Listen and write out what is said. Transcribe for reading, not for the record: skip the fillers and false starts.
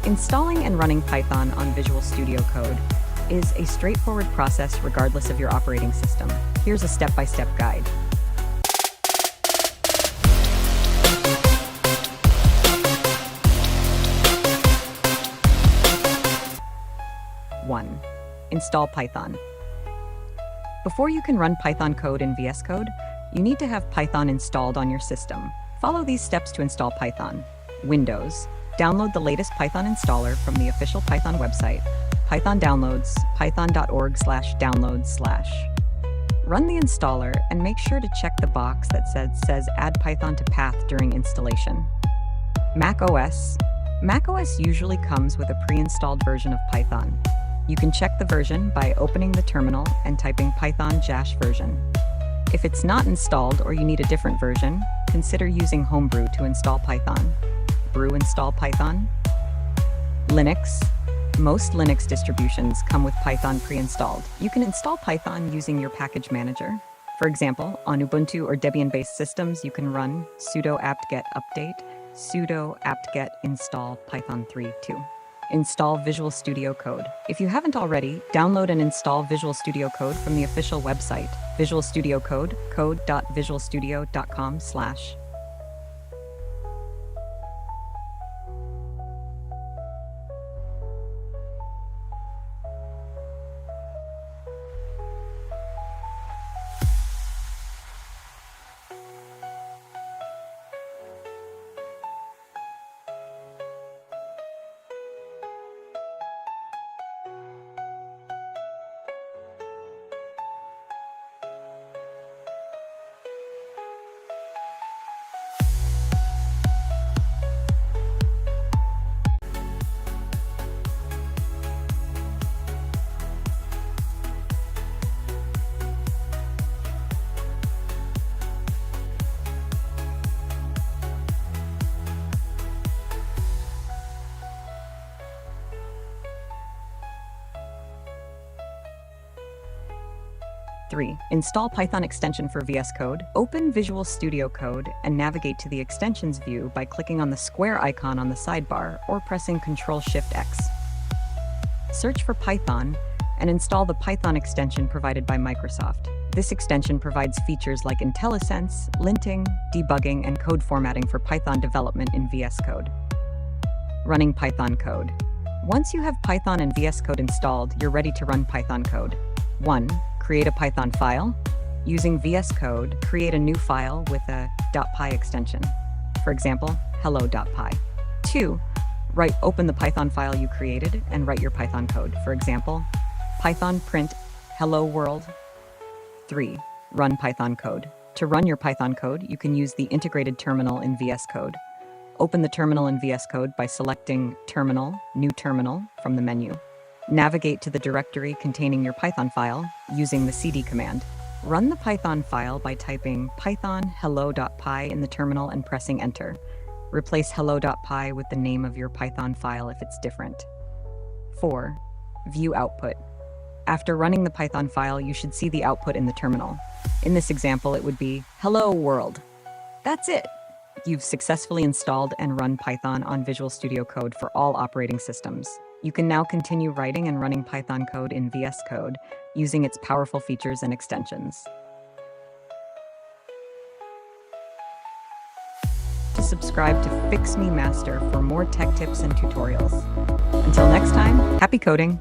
Installing and running Python on Visual Studio Code is a straightforward process regardless of your operating system. Here's a step-by-step guide. One, install Python. Before you can run Python code in VS Code, you need to have Python installed on your system. Follow these steps to install Python. Windows. Download the latest Python installer from the official Python website, Python downloads, python.org/downloads/. Run the installer and make sure to check the box that says Add Python to Path during installation. Mac OS. Mac OS usually comes with a pre-installed version of Python. You can check the version by opening the terminal and typing python-version. If it's not installed or you need a different version, consider using Homebrew to install Python. Brew install Python. Linux. Most Linux distributions come with Python pre-installed. You can install Python using your package manager. For example, on Ubuntu or Debian-based systems, you can run sudo apt-get update, sudo apt-get install python 3.2. Install Visual Studio Code. If you haven't already, download and install Visual Studio Code from the official website, Visual Studio Code, code.visualstudio.com/. 3. Install Python extension for VS Code. Open Visual Studio Code and navigate to the Extensions view by clicking on the square icon on the sidebar or pressing Ctrl-Shift-X. Search for Python and install the Python extension provided by Microsoft. This extension provides features like IntelliSense, linting, debugging, and code formatting for Python development in VS Code. Running Python code. Once you have Python and VS Code installed, you're ready to run Python code. 1. Create a Python file. Using VS Code, create a new file with a .py extension. For example, hello.py. 2. Open the Python file you created and write your Python code. For example, Python print hello world. 3. Run Python code. To run your Python code, you can use the integrated terminal in VS Code. Open the terminal in VS Code by selecting Terminal, New Terminal from the menu. Navigate to the directory containing your Python file using the cd command. Run the Python file by typing python hello.py in the terminal and pressing enter. Replace hello.py with the name of your Python file if it's different. 4. View output. After running the Python file, you should see the output in the terminal. In this example, it would be hello world. That's it! You've successfully installed and run Python on Visual Studio Code for all operating systems. You can now continue writing and running Python code in VS Code using its powerful features and extensions. To subscribe to Fix Me Master for more tech tips and tutorials. Until next time, happy coding!